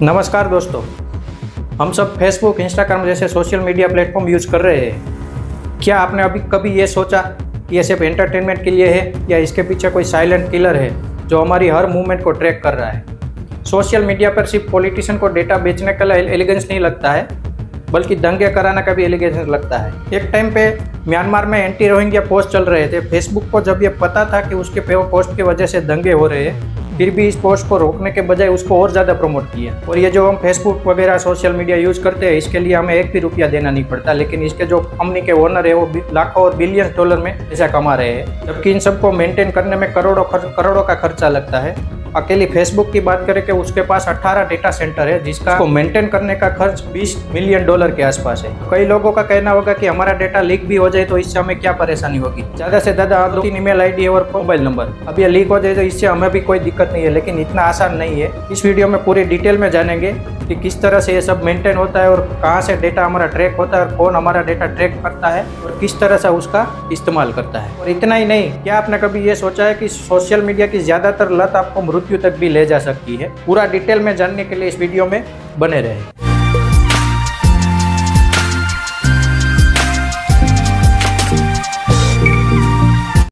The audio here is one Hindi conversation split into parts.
नमस्कार दोस्तों, हम सब फेसबुक, इंस्टाग्राम जैसे सोशल मीडिया प्लेटफॉर्म यूज कर रहे हैं। क्या आपने अभी कभी ये सोचा कि ये सिर्फ एंटरटेनमेंट के लिए है या इसके पीछे कोई साइलेंट किलर है जो हमारी हर मूवमेंट को ट्रैक कर रहा है? सोशल मीडिया पर सिर्फ पॉलिटिशियन को डेटा बेचने का एलिगेंस नहीं लगता है, बल्कि दंगे कराना का भी एलिगेंस लगता है। एक टाइम पे म्यांमार में एंटी रोहिंग्या पोस्ट चल रहे थे। फेसबुक को जब ये पता था कि उसके पोस्ट की वजह से दंगे हो रहे हैं, फिर भी इस पोस्ट को रोकने के बजाय उसको और ज़्यादा प्रमोट किया। और ये जो हम फेसबुक वगैरह सोशल मीडिया यूज़ करते हैं, इसके लिए हमें एक भी रुपया देना नहीं पड़ता, लेकिन इसके जो कंपनी के ओनर है वो लाखों और बिलियंस डॉलर में पैसा कमा रहे हैं, जबकि इन सबको मेंटेन करने में करोड़ों का खर्चा लगता है। अकेली फेसबुक की बात करें कि उसके पास 18 डेटा सेंटर है, जिसका मेंटेन करने का खर्च $20 मिलियन के आसपास है। कई लोगों का कहना होगा कि हमारा डेटा लीक भी हो जाए तो इससे हमें क्या परेशानी होगी, ज़्यादा से ज़्यादा 2-3 ईमेल आईडी और मोबाइल नंबर। अब ये लीक हो जाए तो इससे हमें भी कोई दिक्कत नहीं है, लेकिन इतना आसान नहीं है। इस वीडियो में पूरी डिटेल में जानेंगे कि किस तरह से ये सब मेंटेन होता है और कहाँ से डेटा हमारा ट्रैक होता है और कौन हमारा डेटा ट्रैक करता है और किस तरह से उसका इस्तेमाल करता है। और इतना ही नहीं, क्या आपने कभी ये सोचा है कि सोशल मीडिया की ज़्यादातर लत आपको मृत्यु तक भी ले जा सकती है? पूरा डिटेल में जानने के लिए इस वीडियो में बने रहे।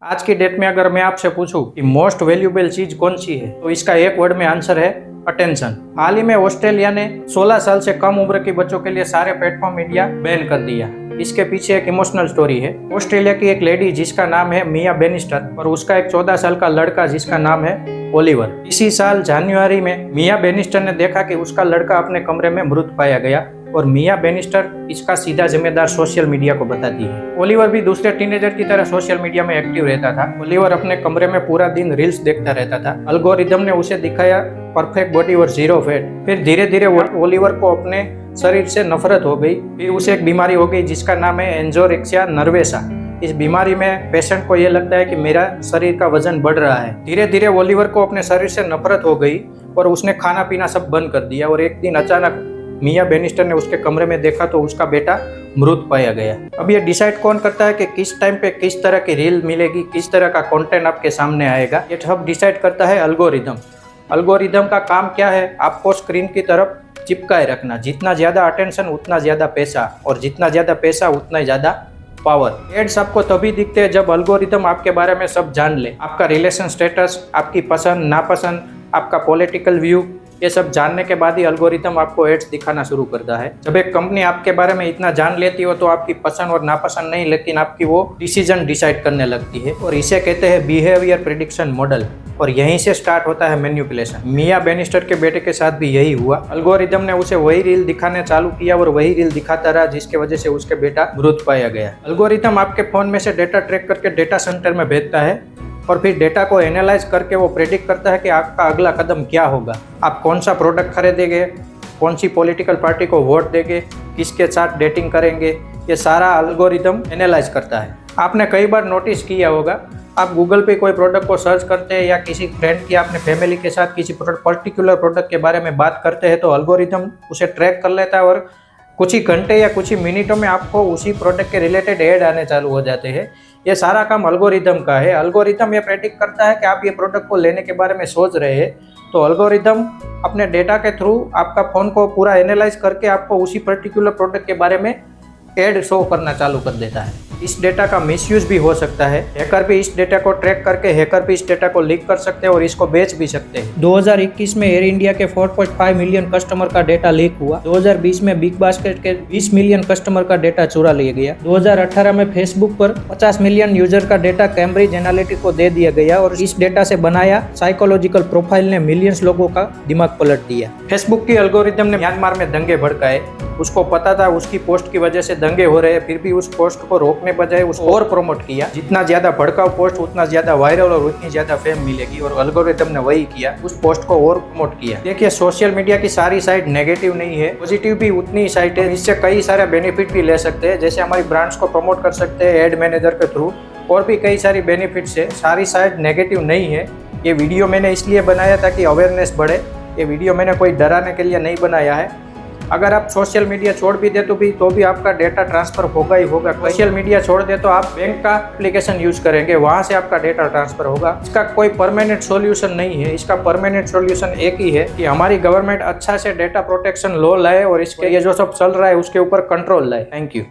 आज की डेट में अगर मैं आपसे पूछूं कि मोस्ट वैल्यूएबल चीज कौन सी है, तो इसका एक वर्ड में आंसर है अटेंशन। हाल ही में ऑस्ट्रेलिया ने 16 साल से कम उम्र के बच्चों के लिए सारे प्लेटफॉर्म मीडिया बैन कर दिया। इसके पीछे एक इमोशनल स्टोरी है। ऑस्ट्रेलिया की एक लेडी जिसका नाम है मिया बेनिस्टर और उसका एक 14 साल का लड़का जिसका नाम है ओलिवर। इसी साल जनवरी में मिया बेनिस्टर ने देखा कि उसका लड़का अपने कमरे में मृत पाया गया और मिया बेनिस्टर इसका सीधा जिम्मेदार सोशल मीडिया को बताती है। ओलिवर भी दूसरे टीनेजर की तरह सोशल मीडिया में एक्टिव रहता था। ओलिवर अपने कमरे में पूरा दिन रील्स देखता रहता था। एल्गोरिदम ने उसे दिखाया परफेक्ट बॉडी और 0 फैट। फिर धीरे धीरे ओलिवर को अपने शरीर से नफरत हो गई। फिर उसे एक बीमारी हो गई जिसका नाम है एंजोरेक्सिया नर्वेसा। इस बीमारी में पेशेंट को यह लगता है कि मेरा शरीर का वजन बढ़ रहा है। धीरे धीरे ओलिवर को अपने शरीर से नफरत हो गई और उसने खाना पीना सब बंद कर दिया। और एक दिन अचानक मिया बेनिस्टर ने उसके कमरे में देखा तो उसका बेटा मृत पाया गया। अब ये डिसाइड कौन करता है कि किस टाइम पे किस तरह की रील मिलेगी, किस तरह का कंटेंट आपके सामने आएगा? ये सब डिसाइड करता है एल्गोरिदम। एल्गोरिदम का काम क्या है? आपको स्क्रीन की तरफ चिपकाए रखना। जितना ज़्यादा अटेंशन उतना ज़्यादा पैसा, और जितना ज़्यादा पैसा उतना ही ज़्यादा पावर। एड्स आपको तभी दिखते हैं जब एल्गोरिदम आपके बारे में सब जान ले। आपका रिलेशन स्टेटस, आपकी पसंद नापसंद, आपका पॉलिटिकल व्यू, ये सब जानने के बाद ही एल्गोरिदम आपको एड्स दिखाना शुरू करता है। जब एक कंपनी आपके बारे में इतना जान लेती हो तो आपकी पसंद और नापसंद नहीं, लेकिन आपकी वो डिसीजन डिसाइड करने लगती है, और इसे कहते हैं बिहेवियर प्रेडिक्शन मॉडल। और यहीं से स्टार्ट होता है मैनिपुलेशन। मिया बेनिस्टर के बेटे के साथ भी यही हुआ। एल्गोरिदम ने उसे वही रील दिखाने चालू किया और वही रील दिखाता रहा, जिसके वजह से उसके बेटा मृत पाया गया। एल्गोरिदम आपके फोन में से डेटा ट्रैक करके डेटा सेंटर में भेजता है और फिर डेटा को एनालाइज करके वो प्रेडिक्ट करता है कि आपका अगला कदम क्या होगा। आप कौन सा प्रोडक्ट खरीदेंगे, कौन सी पॉलिटिकल पार्टी को वोट देंगे, किसके साथ डेटिंग करेंगे, ये सारा एल्गोरिदम एनालाइज करता है। आपने कई बार नोटिस किया होगा, आप गूगल पे कोई प्रोडक्ट को सर्च करते हैं या किसी फ्रेंड की अपने फैमिली के साथ किसी पर्टिकुलर प्रोडक्ट के बारे में बात करते हैं, तो एल्गोरिदम उसे ट्रैक कर लेता है और कुछ ही घंटे या कुछ ही मिनटों में आपको उसी प्रोडक्ट के रिलेटेड ऐड आने चालू हो जाते हैं। ये सारा काम एल्गोरिदम का है। एल्गोरिदम ये प्रेडिक्ट करता है कि आप ये प्रोडक्ट को लेने के बारे में सोच रहे हैं, तो एल्गोरिदम अपने डेटा के थ्रू आपका फ़ोन को पूरा एनालाइज करके आपको उसी पर्टिकुलर प्रोडक्ट के बारे में ऐड शो करना चालू कर देता है। इस डेटा का मिसयूज भी हो सकता है। हैकर भी इस डेटा को ट्रैक करके हैकर भी इस डेटा को लीक कर सकते हैं और इसको बेच भी सकते हैं। 2021 में एयर इंडिया के 4.5 मिलियन कस्टमर का डेटा लीक हुआ। 2020 में बिग बास्केट के 20 मिलियन कस्टमर का डेटा चुरा लिया गया। 2018 में फेसबुक पर 50 मिलियन यूजर का डेटा कैम्ब्रिज एनालिटिका को दे दिया गया और इस डेटा से बनाया साइकोलॉजिकल प्रोफाइल ने मिलियंस लोगों का दिमाग पलट दिया। फेसबुक की एल्गोरिदम ने म्यांमार में दंगे भड़काए। उसको पता था उसकी पोस्ट की वजह से दंगे हो रहे हैं, फिर भी उस पोस्ट को रोकने बजाय उसको और प्रमोट किया। जितना ज्यादा भड़काऊ पोस्ट उतना ज्यादा वायरल और उतनी ज्यादा फेम मिलेगी, और एल्गोरिदम ने वही किया, उस पोस्ट को और प्रमोट किया। देखिए, सोशल मीडिया की सारी साइड नेगेटिव नहीं है, पॉजिटिव भी उतनी ही साइड है। इससे कई सारे बेनिफिट भी ले सकते हैं, जैसे हमारी ब्रांड्स को प्रमोट कर सकते हैं एड मैनेजर के थ्रू, और भी कई सारी बेनिफिट्स है। सारी साइड नेगेटिव नहीं है। ये वीडियो मैंने इसलिए बनाया ताकि अवेयरनेस बढ़े। ये वीडियो मैंने कोई डराने के लिए नहीं बनाया है। अगर आप सोशल मीडिया छोड़ भी दे तो भी आपका डेटा ट्रांसफर होगा ही होगा। सोशल मीडिया छोड़ दे तो आप बैंक का एप्लीकेशन यूज करेंगे, वहां से आपका डेटा ट्रांसफर होगा। इसका कोई परमानेंट सॉल्यूशन नहीं है। इसका परमानेंट सॉल्यूशन एक ही है कि हमारी गवर्नमेंट अच्छा से डेटा प्रोटेक्शन लॉ लाए और इसके ये जो सब चल रहा है उसके ऊपर कंट्रोल लाए। Thank you.